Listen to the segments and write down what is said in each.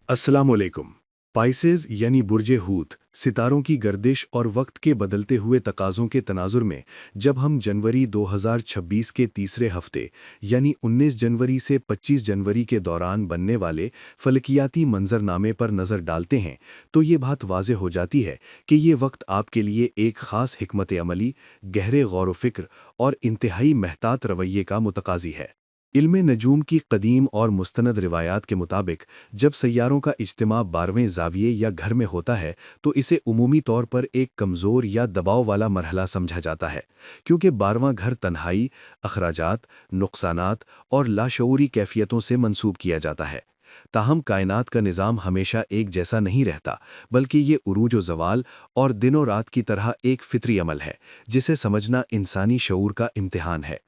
अस्सलाम वालेकुम। पाइसेस यानी बुर्जे हूत सितारों की गर्दिश और वक्त के बदलते हुए तकाज़ों के तनाजुर में जब हम जनवरी 2026 के तीसरे हफ्ते यानी 19 जनवरी से 25 जनवरी के दौरान बनने वाले फलकियाती मंजरनामे पर नज़र डालते हैं तो ये बात वाज़े हो जाती है कि ये वक्त आपके लिए एक ख़ास हिकमत अमली, गहरे गौर व फिक्र और इंतहाई महतात रवैये का मुतकाज़ी है। इल्म नजूम की कदीम और मुस्तनद रिवायात के मुताबिक जब सैयारों का इज्तिमा 12वें ज़ाविये या घर में होता है तो इसे उमूमी तौर पर एक कमज़ोर या दबाव वाला मरहला समझा जाता है, क्योंकि 12वां घर तन्हाई, अखराजात, नुकसानात और लाशऊरी कैफियतों से मंसूब किया जाता है। ताहम कायनात का निज़ाम हमेशा एक जैसा नहीं रहता, बल्कि ये उरूज व ज़वाल और दिनों रात की तरह एक फितरी अमल है जिसे समझना इंसानी शऊर का इम्तिहान है।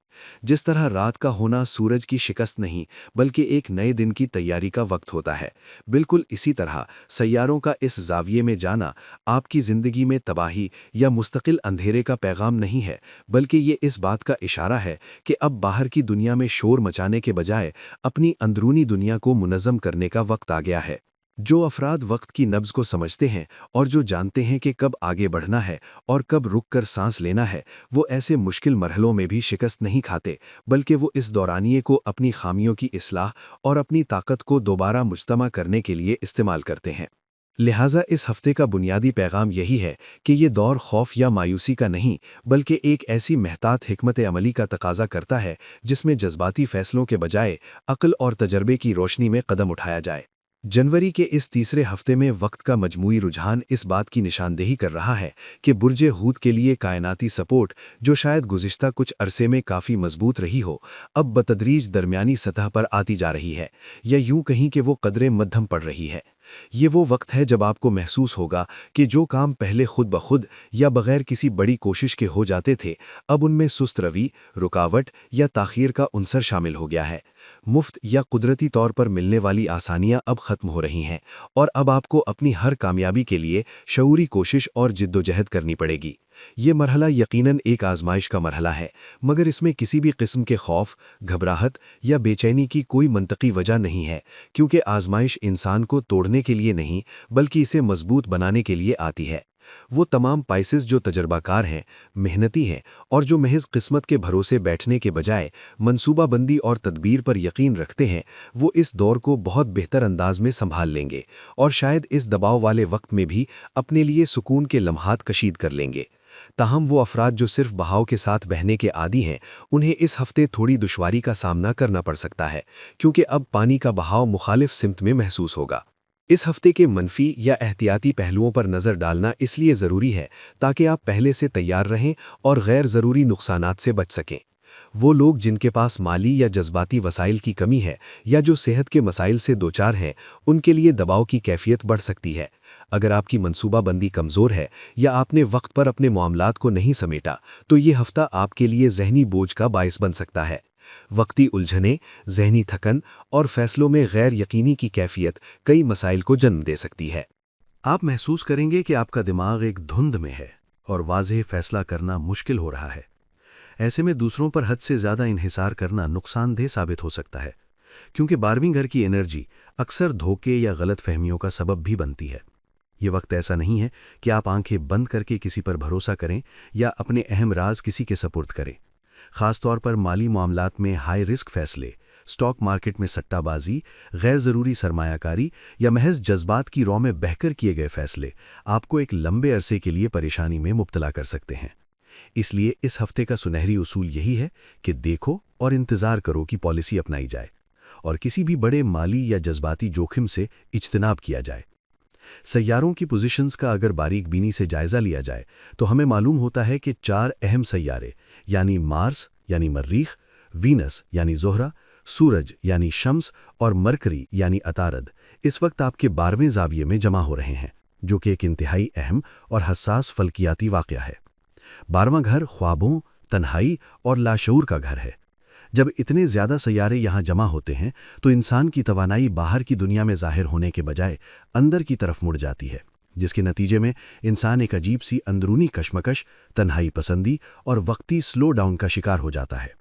जिस तरह रात का होना सूरज की शिकस्त नहीं बल्कि एक नए दिन की तैयारी का वक्त होता है, बिल्कुल इसी तरह सैयारों का इस ज़ाविये में जाना आपकी ज़िंदगी में तबाही या मुस्तकिल अंधेरे का पैगाम नहीं है, बल्कि ये इस बात का इशारा है कि अब बाहर की दुनिया में शोर मचाने के बजाय अपनी अंदरूनी दुनिया को मुनज़्ज़म करने का वक्त आ गया है। जो अफराद वक्त की नब्ज़ को समझते हैं और जो जानते हैं कि कब आगे बढ़ना है और कब रुक कर सांस लेना है, वो ऐसे मुश्किल मरहलों में भी शिकस्त नहीं खाते, बल्कि वो इस दौरानिए को अपनी खामियों की इस्लाह और अपनी ताकत को दोबारा मुज्तमा करने के लिए इस्तेमाल करते हैं। लिहाजा इस हफ्ते का बुनियादी पैगाम यही है कि ये दौर खौफ या मायूसी का नहीं, बल्कि एक ऐसी महतात हिकमत अमली का तकाजा करता है जिसमें जज्बाती फैसलों के बजाय अक्ल और तजर्बे की रोशनी में कदम उठाया जाए। जनवरी के इस तीसरे हफ्ते में वक्त का मजमूई रुझान इस बात की निशानदेही कर रहा है कि बुर्जे हूत के लिए कायनाती सपोर्ट, जो शायद गुज़िश्ता कुछ अरसे में काफ़ी मजबूत रही हो, अब बतदरीज दरमियानी सतह पर आती जा रही है, या यूं कहीं कि वो कदरें मध्यम पड़ रही है। ये वो वक्त है जब आपको महसूस होगा कि जो काम पहले खुद ब खुद या बग़ैर किसी बड़ी कोशिश के हो जाते थे, अब उनमें सुस्त रवि, रुकावट या ताख़ीर का उनसर शामिल हो गया है। मुफ्त या कुदरती तौर पर मिलने वाली आसानियां अब ख़त्म हो रही हैं और अब आपको अपनी हर कामयाबी के लिए शऊरी कोशिश और जिद्दोजहद करनी पड़ेगी। ये मरहला यकीनन एक आजमाइश का मरहला है, मगर इसमें किसी भी किस्म के खौफ, घबराहट या बेचैनी की कोई मंतकी वजह नहीं है, क्योंकि आजमाइश इंसान को तोड़ने के लिए नहीं बल्कि इसे मजबूत बनाने के लिए आती है। वो तमाम पाइसेस जो तजर्बाकार हैं, मेहनती हैं और जो महज किस्मत के भरोसे बैठने के बजाय मनसूबाबंदी और तदबीर पर यकीन रखते हैं, वो इस दौर को बहुत बेहतर अंदाज में संभाल लेंगे और शायद इस दबाव वाले वक्त में भी अपने लिए सुकून के लम्हात कशीद कर लेंगे। ताहम वो अफराद जो सिर्फ बहाव के साथ बहने के आदी हैं, उन्हें इस हफ्ते थोड़ी दुश्वारी का सामना करना पड़ सकता है, क्योंकि अब पानी का बहाव मुखालिफ सिमत में महसूस होगा। इस हफ्ते के मनफी या एहतियाती पहलुओं पर नज़र डालना इसलिए ज़रूरी है ताकि आप पहले से तैयार रहें और गैर ज़रूरी नुकसानात से बच सकें। वो लोग जिनके पास माली या जज्बाती वसाइल की कमी है या जो सेहत के मसाइल से दोचार हैं, उनके लिए दबाव की कैफियत बढ़ सकती है। अगर आपकी मनसूबाबंदी कमज़ोर है या आपने वक्त पर अपने मामलात को नहीं समेटा, तो ये हफ्ता आपके लिए ज़हनी बोझ का बायस बन सकता है। वक्ती उलझने, ज़हनी थकन और फैसलों में गैर यकीनी की कैफियत कई मसाइल को जन्म दे सकती है। आप महसूस करेंगे कि आपका दिमाग एक धुंध में है और वाज़ेह फैसला करना मुश्किल हो रहा है। ऐसे में दूसरों पर हद से ज़्यादा इन्हिसार करना नुकसानदेह साबित हो सकता है, क्योंकि 12वीं घर की एनर्जी अक्सर धोखे या गलत फहमियों का सबब भी बनती है। ये वक्त ऐसा नहीं है कि आप आंखें बंद करके किसी पर भरोसा करें या अपने अहम राज किसी के सपुर्द करें। ख़ास तौर पर माली मामलात में हाई रिस्क फैसले, स्टॉक मार्केट में सट्टाबाजी, गैर ज़रूरी सरमायाकारी या महज जज्बात की रौ में बहकर किए गए फैसले आपको एक लंबे अरसे के लिए परेशानी में मुब्तला कर सकते हैं। इसलिए इस हफ्ते का सुनहरी उसूल यही है कि देखो और इंतज़ार करो की पॉलिसी अपनाई जाए और किसी भी बड़े माली या जज्बाती जोखिम से इज्तनाब किया जाए। सैयारों की पोजीशंस का अगर बारीक बीनी से जायज़ा लिया जाए तो हमें मालूम होता है कि 4 अहम सैयारे यानी मार्स यानी मर्रीख, वीनस यानी ज़ोहरा, सूरज यानी शम्स और मरकरी यानी अतारद इस वक्त आपके 12वें ज़ाविये में जमा हो रहे हैं, जो कि एक इंतहाई अहम और हसास फल्कियाती वाक़या है। 12वां घर ख्वाबों, तन्हाई और लाशऊर का घर है। जब इतने ज़्यादा सैयारे यहाँ जमा होते हैं तो इंसान की तवानाई बाहर की दुनिया में ज़ाहिर होने के बजाय अंदर की तरफ मुड़ जाती है, जिसके नतीजे में इंसान एक अजीब सी अंदरूनी कशमकश, तन्हाई पसंदी और वक्ती स्लो डाउन का शिकार हो जाता है।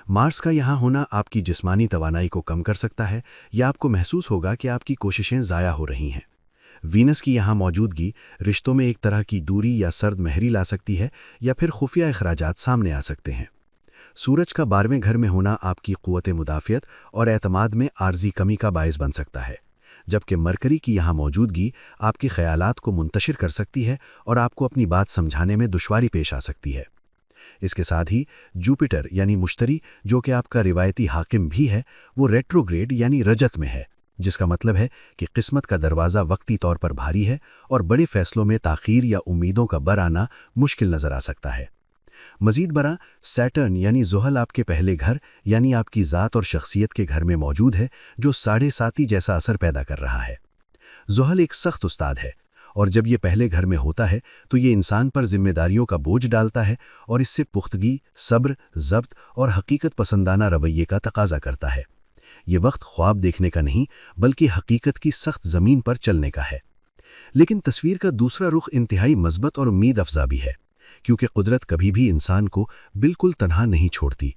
مارس کا یہاں ہونا آپ کی جسمانی توانائی کو کم کر سکتا ہے یا آپ کو محسوس ہوگا کہ آپ کی کوششیں ضائع ہو رہی ہیں۔ وینس کی یہاں موجودگی رشتوں میں ایک طرح کی دوری یا سرد مہری لا سکتی ہے یا پھر خفیہ اخراجات سامنے آ سکتے ہیں۔ سورج کا 12ویں گھر میں ہونا آپ کی قوت مدافعت اور اعتماد میں عارضی کمی کا باعث بن سکتا ہے، جبکہ مرکری کی یہاں موجودگی آپ کے خیالات کو منتشر کر سکتی ہے اور آپ کو اپنی بات سمجھانے میں دشواری پیش آ سکتی ہے۔ اس کے ساتھ ہی جوپیٹر یعنی مشتری، جو کہ آپ کا روایتی حاکم بھی ہے، وہ ریٹروگریڈ یعنی رجت میں ہے، جس کا مطلب ہے کہ قسمت کا دروازہ وقتی طور پر بھاری ہے اور بڑے فیصلوں میں تاخیر یا امیدوں کا بر آنا مشکل نظر آ سکتا ہے۔ مزید برآں سیٹرن یعنی زحل آپ کے پہلے گھر یعنی آپ کی ذات اور شخصیت کے گھر میں موجود ہے، جو 7.5 جیسا اثر پیدا کر رہا ہے۔ زحل ایک سخت استاد ہے، اور جب یہ پہلے گھر میں ہوتا ہے تو یہ انسان پر ذمہ داریوں کا بوجھ ڈالتا ہے اور اس سے پختگی، صبر، ضبط اور حقیقت پسندانہ رویے کا تقاضا کرتا ہے۔ یہ وقت خواب دیکھنے کا نہیں بلکہ حقیقت کی سخت زمین پر چلنے کا ہے۔ لیکن تصویر کا دوسرا رخ انتہائی مثبت اور امید افزا بھی ہے، کیونکہ قدرت کبھی بھی انسان کو بالکل تنہا نہیں چھوڑتی۔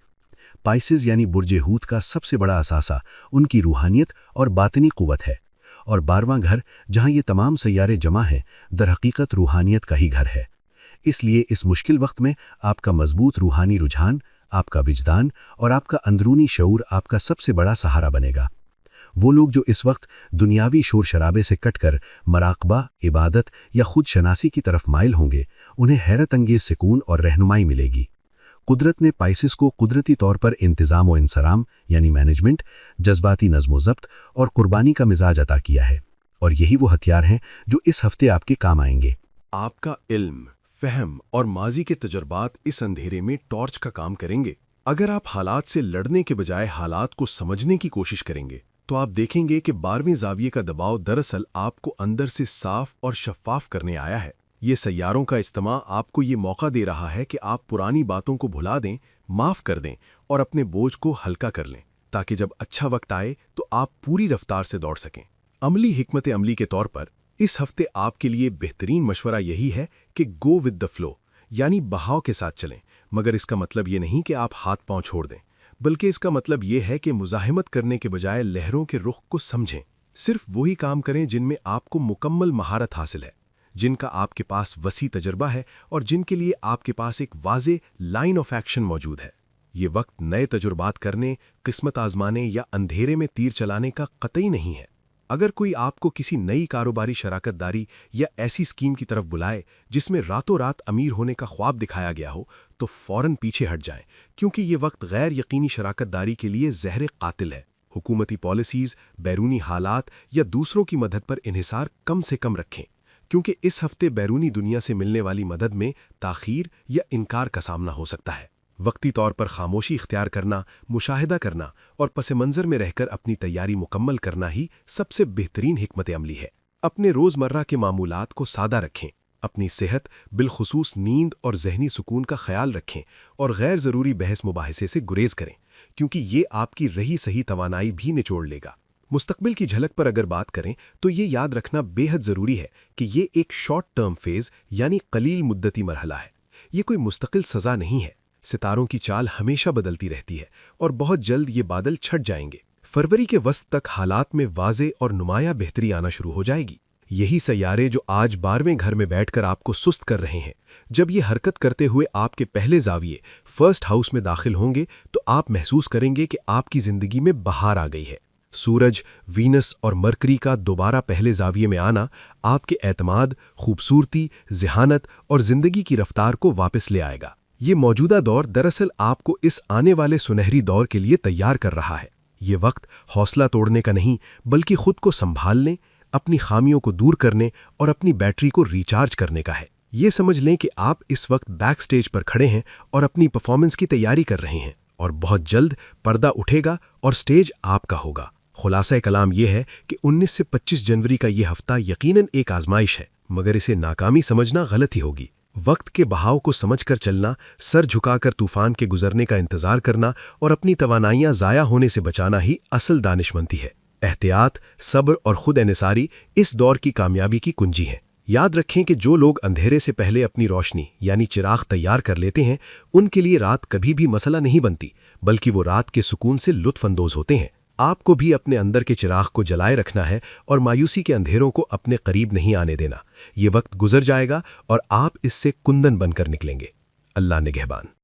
پائسز یعنی برج حوت کا سب سے بڑا اثاثہ ان کی روحانیت اور باطنی قوت ہے، اور 12واں گھر جہاں یہ تمام سیارے جمع ہیں در حقیقت روحانیت کا ہی گھر ہے۔ اس لیے اس مشکل وقت میں آپ کا مضبوط روحانی رجحان، آپ کا وجدان اور آپ کا اندرونی شعور آپ کا سب سے بڑا سہارا بنے گا۔ وہ لوگ جو اس وقت دنیاوی شور شرابے سے کٹ کر مراقبہ، عبادت یا خود شناسی کی طرف مائل ہوں گے، انہیں حیرت انگیز سکون اور رہنمائی ملے گی۔ قدرت نے پائسس کو قدرتی طور پر انتظام و انصرام یعنی مینجمنٹ، جذباتی نظم و ضبط اور قربانی کا مزاج عطا کیا ہے، اور یہی وہ ہتھیار ہیں جو اس ہفتے آپ کے کام آئیں گے۔ آپ کا علم، فہم اور ماضی کے تجربات اس اندھیرے میں ٹارچ کا کام کریں گے۔ اگر آپ حالات سے لڑنے کے بجائے حالات کو سمجھنے کی کوشش کریں گے تو آپ دیکھیں گے کہ 12ویں زاویے کا دباؤ دراصل آپ کو اندر سے صاف اور شفاف کرنے آیا ہے۔ یہ سیاروں کا اجتماع آپ کو یہ موقع دے رہا ہے کہ آپ پرانی باتوں کو بھلا دیں، معاف کر دیں اور اپنے بوجھ کو ہلکا کر لیں، تاکہ جب اچھا وقت آئے تو آپ پوری رفتار سے دوڑ سکیں۔ عملی حکمت عملی کے طور پر اس ہفتے آپ کے لیے بہترین مشورہ یہی ہے کہ گو ود دا فلو یعنی بہاؤ کے ساتھ چلیں، مگر اس کا مطلب یہ نہیں کہ آپ ہاتھ پاؤں چھوڑ دیں، بلکہ اس کا مطلب یہ ہے کہ مزاحمت کرنے کے بجائے لہروں کے رخ کو سمجھیں۔ صرف وہی کام کریں جن میں آپ کو مکمل مہارت حاصل ہے، جن کا آپ کے پاس وسیع تجربہ ہے اور جن کے لیے آپ کے پاس ایک واضح لائن آف ایکشن موجود ہے۔ یہ وقت نئے تجربات کرنے، قسمت آزمانے یا اندھیرے میں تیر چلانے کا قطعی نہیں ہے۔ اگر کوئی آپ کو کسی نئی کاروباری شراکت داری یا ایسی اسکیم کی طرف بلائے جس میں راتوں رات امیر ہونے کا خواب دکھایا گیا ہو تو فوراً پیچھے ہٹ جائیں، کیونکہ یہ وقت غیر یقینی شراکت داری کے لیے زہر قاتل ہے۔ حکومتی پالیسیز، بیرونی حالات یا دوسروں کی مدد پر انحصار کم سے کم رکھیں، کیونکہ اس ہفتے بیرونی دنیا سے ملنے والی مدد میں تاخیر یا انکار کا سامنا ہو سکتا ہے۔ وقتی طور پر خاموشی اختیار کرنا، مشاہدہ کرنا اور پس منظر میں رہ کر اپنی تیاری مکمل کرنا ہی سب سے بہترین حکمت عملی ہے۔ اپنے روزمرہ کے معمولات کو سادہ رکھیں، اپنی صحت بالخصوص نیند اور ذہنی سکون کا خیال رکھیں اور غیر ضروری بحث مباحثے سے گریز کریں، کیونکہ یہ آپ کی رہی صحیح توانائی بھی نچوڑ لے گا۔ مستقبل کی جھلک پر اگر بات کریں تو یہ یاد رکھنا بے حد ضروری ہے کہ یہ ایک شارٹ ٹرم فیز یعنی قلیل مدتی مرحلہ ہے۔ یہ کوئی مستقل سزا نہیں ہے۔ ستاروں کی چال ہمیشہ بدلتی رہتی ہے اور بہت جلد یہ بادل چھٹ جائیں گے۔ فروری کے وسط تک حالات میں واضح اور نمایاں بہتری آنا شروع ہو جائے گی۔ یہی سیارے جو آج 12ویں گھر میں بیٹھ کر آپ کو سست کر رہے ہیں، جب یہ حرکت کرتے ہوئے آپ کے پہلے زاویے فرسٹ ہاؤس میں داخل ہوں گے تو آپ محسوس کریں گے کہ آپ کی زندگی میں بہار آ گئی ہے۔ سورج، وینس اور مرکری کا دوبارہ پہلے زاویے میں آنا آپ کے اعتماد، خوبصورتی، ذہانت اور زندگی کی رفتار کو واپس لے آئے گا۔ یہ موجودہ دور دراصل آپ کو اس آنے والے سنہری دور کے لیے تیار کر رہا ہے۔ یہ وقت حوصلہ توڑنے کا نہیں بلکہ خود کو سنبھالنے، اپنی خامیوں کو دور کرنے اور اپنی بیٹری کو ریچارج کرنے کا ہے۔ یہ سمجھ لیں کہ آپ اس وقت بیک سٹیج پر کھڑے ہیں اور اپنی پرفارمنس کی تیاری کر رہے ہیں، اور بہت جلد پردہ اٹھے گا اور سٹیج آپ کا ہوگا۔ خلاصہ کلام یہ ہے کہ 19 سے 25 جنوری کا یہ ہفتہ یقیناً ایک آزمائش ہے، مگر اسے ناکامی سمجھنا غلطی ہوگی۔ وقت کے بہاؤ کو سمجھ کر چلنا، سر جھکا کر طوفان کے گزرنے کا انتظار کرنا اور اپنی توانائیاں ضائع ہونے سے بچانا ہی اصل دانشمندی ہے۔ احتیاط، صبر اور خود انحصاری اس دور کی کامیابی کی کنجی ہیں۔ یاد رکھیں کہ جو لوگ اندھیرے سے پہلے اپنی روشنی یعنی چراغ تیار کر لیتے ہیں، ان کے لیے رات کبھی بھی مسئلہ نہیں بنتی، बल्कि वो रात के सुकून से लुत्फ अंदोज होते हैं। आपको भी अपने अंदर के चिराग को जलाए रखना है और मायूसी के अंधेरों को अपने करीब नहीं आने देना। ये वक्त गुजर जाएगा और आप इससे कुंदन बनकर निकलेंगे। अल्लाह निगहबान।